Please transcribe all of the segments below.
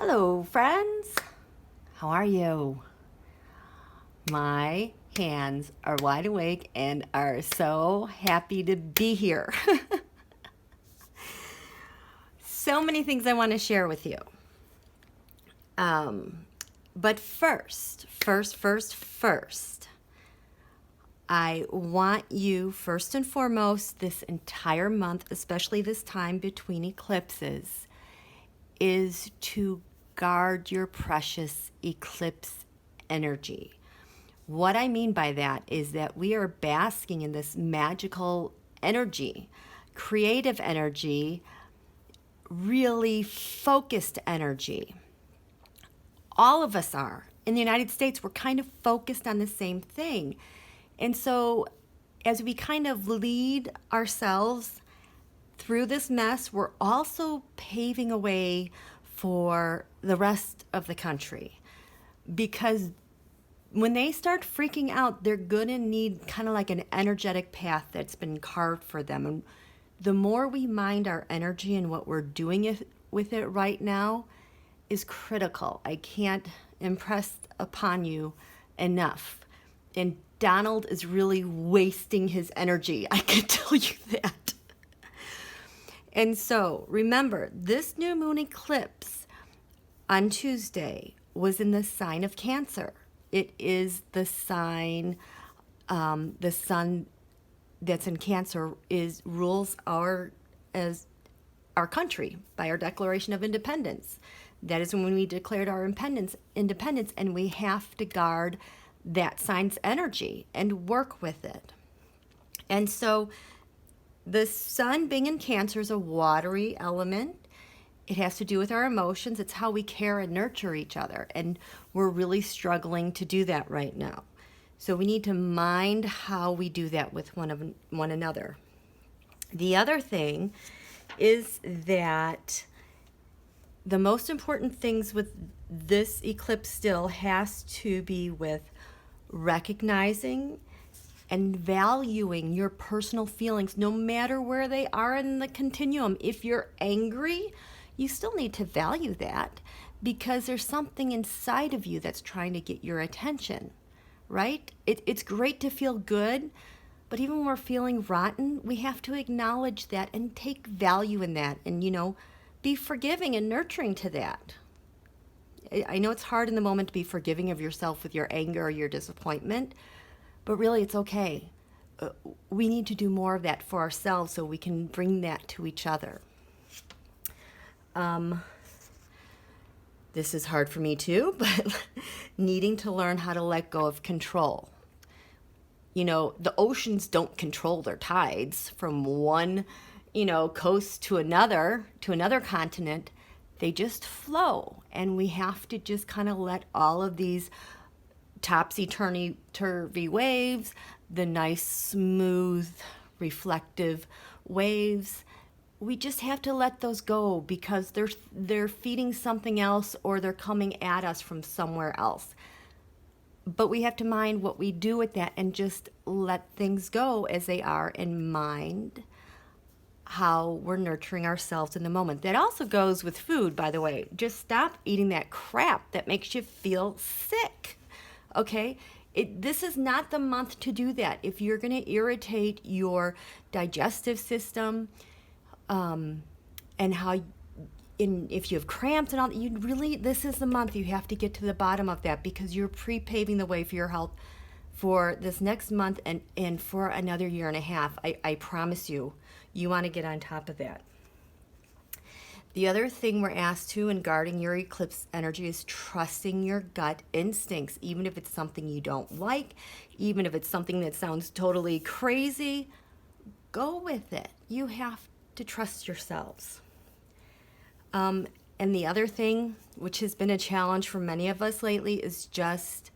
Hello, friends. How are you? My hands are wide awake and are so happy to be here. So many things I want to share with you. But first, I want you, first and foremost, this entire month, especially this time between eclipses, is to guard your precious eclipse energy. What I mean by that is that we are basking in this magical energy, creative energy, really focused energy. All of us are. In the United States, we're kind of focused on the same thing. And so as we kind of lead ourselves through this mess, we're also paving a way for the rest of the country. Because when they start freaking out, they're going to need kind of like an energetic path that's been carved for them. And the more we mind our energy and what we're doing with it right now is critical. I can't impress upon you enough. And Donald is really wasting his energy. I can tell you that. And so remember, this new moon eclipse on Tuesday was in the sign of Cancer. It is the sign, the sun that's in Cancer rules our country by our Declaration of Independence. That is when we declared our independence, and we have to guard that sign's energy and work with it. And so the sun being in Cancer is a watery element. It has to do with our emotions. It's how we care and nurture each other. And we're really struggling to do that right now. So we need to mind how we do that with one another. The other thing is that the most important things with this eclipse still has to be with recognizing and valuing your personal feelings, no matter where they are in the continuum. If you're angry, you still need to value that, because there's something inside of you that's trying to get your attention, right? It's great to feel good, but even when we're feeling rotten, we have to acknowledge that and take value in that, and, be forgiving and nurturing to that. I know it's hard in the moment to be forgiving of yourself with your anger or your disappointment, but really it's okay. We need to do more of that for ourselves so we can bring that to each other. This is hard for me too, but needing to learn how to let go of control. The oceans don't control their tides from one, coast to another continent. They just flow, and we have to just kind of let all of these topsy-turvy waves, the nice, smooth, reflective waves, we just have to let those go, because they're feeding something else, or they're coming at us from somewhere else. But we have to mind what we do with that and just let things go as they are, and mind how we're nurturing ourselves in the moment. That also goes with food, by the way. Just stop eating that crap that makes you feel sick, okay? This is not the month to do that. If you're going to irritate your digestive system, and if you have cramps and all, this is the month you have to get to the bottom of that, because you're pre-paving the way for your health for this next month and for another year and a half. I promise you want to get on top of that. The other thing we're asked to in guarding your eclipse energy is trusting your gut instincts, even if it's something you don't like, even if it's something that sounds totally crazy. Go with it. You have to trust yourselves. And the other thing, which has been a challenge for many of us lately, is just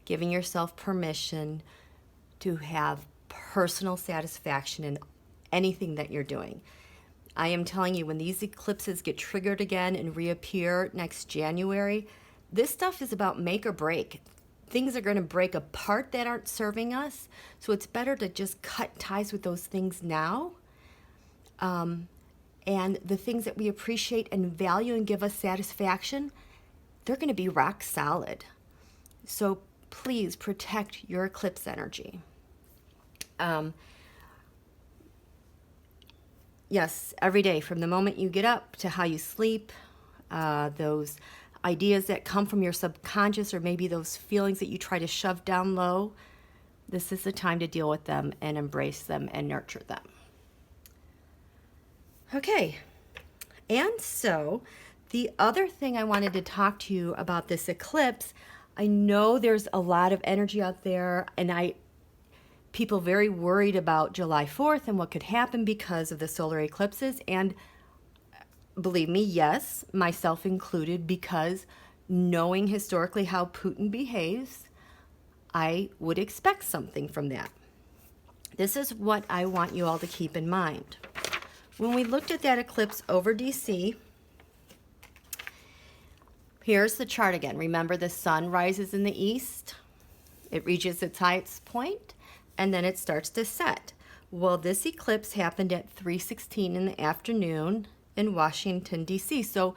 giving yourself permission to have personal satisfaction in anything that you're doing. I am telling you, when these eclipses get triggered again and reappear next January, this stuff is about make or break. Things are going to break apart that aren't serving us, so it's better to just cut ties with those things now. And the things that we appreciate and value and give us satisfaction, they're going to be rock solid. So please protect your eclipse energy. Yes, every day, from the moment you get up to how you sleep, those ideas that come from your subconscious, or maybe those feelings that you try to shove down low, this is the time to deal with them and embrace them and nurture them. Okay, and so the other thing I wanted to talk to you about this eclipse, I know there's a lot of energy out there, and people very worried about July 4th and what could happen because of the solar eclipses. And believe me, yes, myself included, because knowing historically how Putin behaves, I would expect something from that. This is what I want you all to keep in mind. When we looked at that eclipse over DC, here's the chart again. Remember, the sun rises in the east, it reaches its highest point, and then it starts to set. Well, this eclipse happened at 3:16 in the afternoon in Washington, D.C. So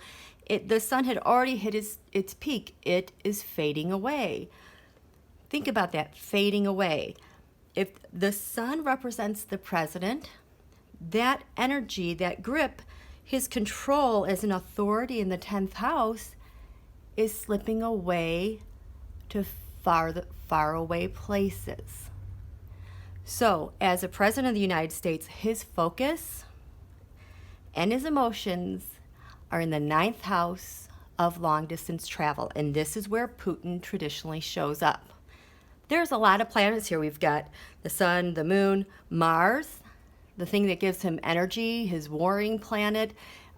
the sun had already hit its peak. It is fading away. Think about that, fading away. If the sun represents the president, that energy, that grip, his control as an authority in the 10th house is slipping away to far away places. So, as a president of the United States, his focus and his emotions are in the 9th house of long distance travel. And this is where Putin traditionally shows up. There's a lot of planets here. We've got the sun, the moon, Mars, the thing that gives him energy, his warring planet,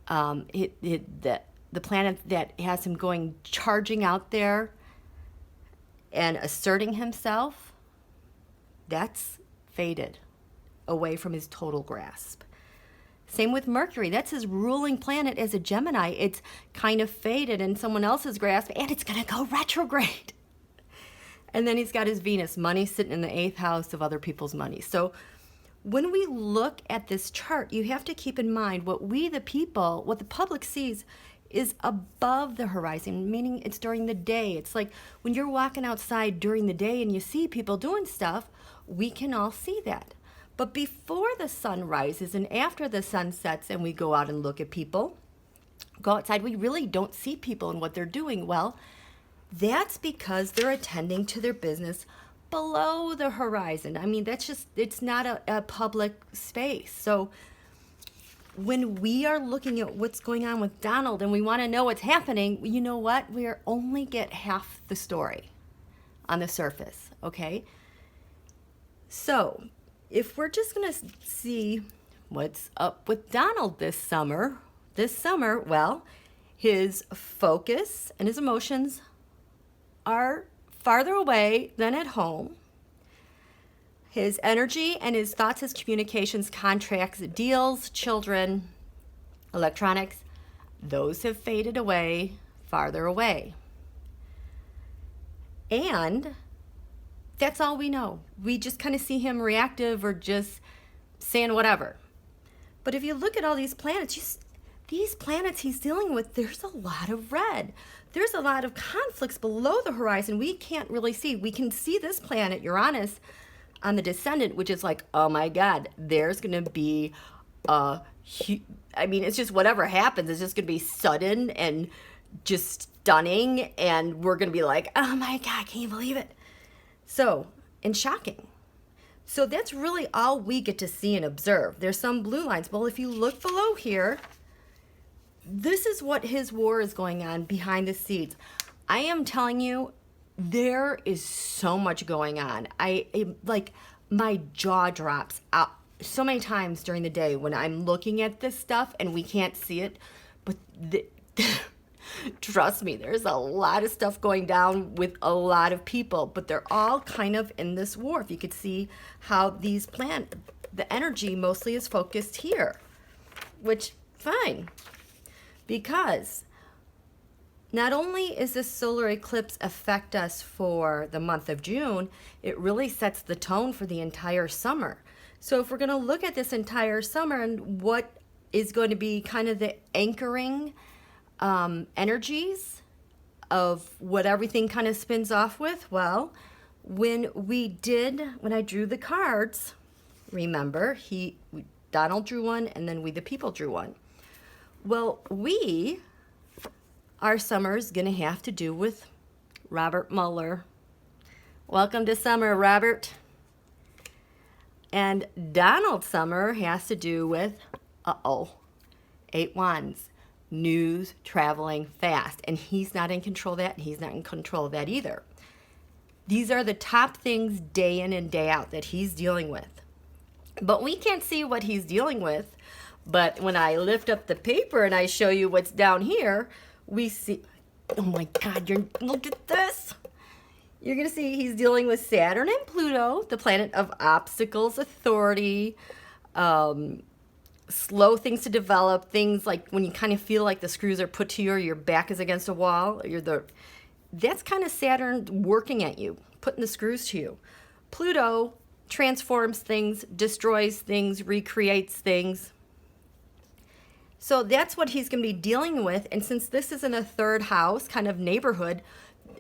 the planet that has him going charging out there and asserting himself. That's faded away from his total grasp. Same with Mercury. That's his ruling planet as a Gemini. It's kind of faded in someone else's grasp, and it's going to go retrograde. And then he's got his Venus, money, sitting in the 8th house of other people's money. So when we look at this chart, you have to keep in mind what the public sees is above the horizon, meaning it's during the day. It's like when you're walking outside during the day and you see people doing stuff, we can all see that. But before the sun rises and after the sun sets and we go out and look at people, go outside, we really don't see people and what they're doing. Well, that's because they're attending to their business below the horizon. I mean, it's not a public space. So when we are looking at what's going on with Donald and we want to know what's happening, you know what? We only get half the story on the surface, okay? So if we're just going to see what's up with Donald this summer, well, his focus and his emotions are farther away than at home. His energy and his thoughts, his communications, contracts, deals, children, electronics, those have faded away, farther away. And that's all we know. We just kind of see him reactive or just saying whatever. But if you look at all these planets, these planets he's dealing with, there's a lot of red. There's a lot of conflicts below the horizon we can't really see. We can see this planet, Uranus, on the descendant, which is like, oh my God, there's going to be it's just whatever happens, it's just going to be sudden and just stunning. And we're going to be like, oh my God, can you believe it? So, and shocking. So that's really all we get to see and observe. There's some blue lines. Well, if you look below here, this is what his war is going on behind the scenes. I am telling you, there is so much going on. My jaw drops out so many times during the day when I'm looking at this stuff and we can't see it. But trust me, there's a lot of stuff going down with a lot of people, but they're all kind of in this war. If you could see how the energy mostly is focused here, which, fine, because not only is this solar eclipse affect us for the month of June, it really sets the tone for the entire summer. So if we're going to look at this entire summer and what is going to be kind of the anchoring energies of what everything kind of spins off with? Well, when I drew the cards, remember, Donald drew one, and then we the people drew one. Well, our summer's going to have to do with Robert Mueller. Welcome to summer, Robert. And Donald's summer has to do with, 8 wands. News traveling fast. And he's not in control of that, and he's not in control of that either. These are the top things day in and day out that he's dealing with. But we can't see what he's dealing with. But when I lift up the paper and I show you what's down here, we see, oh my God, look at this. You're going to see he's dealing with Saturn and Pluto, the planet of obstacles, authority, slow things to develop, things like when you kind of feel like the screws are put to you or your back is against a wall. That's kind of Saturn working at you, putting the screws to you. Pluto transforms things, destroys things, recreates things. So that's what he's going to be dealing with. And since this is in a third house, kind of neighborhood,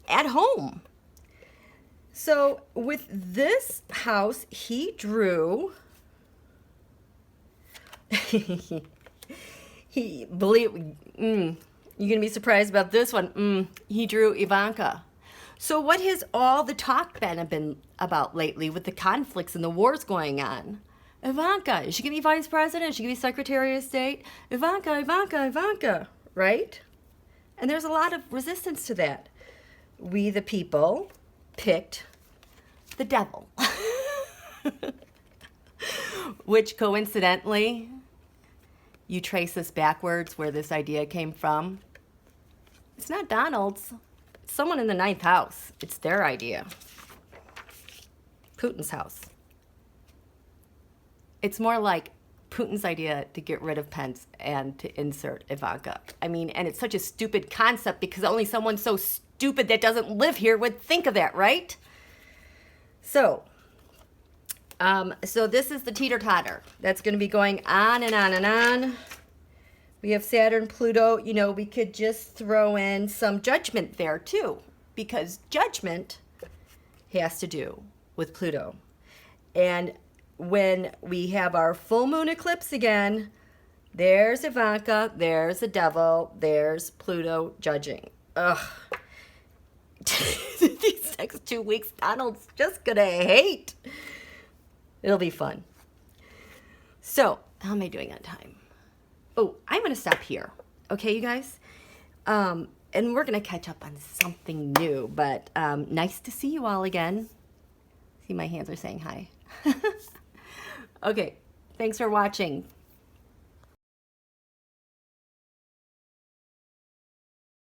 at home. So with this house, he drew, you're going to be surprised about this one. He drew Ivanka. So what has all the talk been about lately with the conflicts and the wars going on? Ivanka, is she going to be vice president? Is she going to be secretary of state? Ivanka, Ivanka, Ivanka, right? And there's a lot of resistance to that. We, the people, picked the devil. Which coincidentally, you trace this backwards where this idea came from. It's not Donald's. It's someone in the 9th house. It's their idea. Putin's house. It's more like Putin's idea to get rid of Pence and to insert Ivanka. I mean, and it's such a stupid concept because only someone so stupid that doesn't live here would think of that, right? So this is the teeter-totter. That's going to be going on and on and on. We have Saturn, Pluto. You know, we could just throw in some judgment there too, because judgment has to do with Pluto. And when we have our full moon eclipse again, there's Ivanka, there's the devil, there's Pluto judging. Ugh. These next 2 weeks, Donald's just gonna hate. It'll be fun. So, how am I doing on time? Oh, I'm gonna stop here. Okay, you guys? And we're gonna catch up on something new, but nice to see you all again. See, my hands are saying hi. Okay, thanks for watching.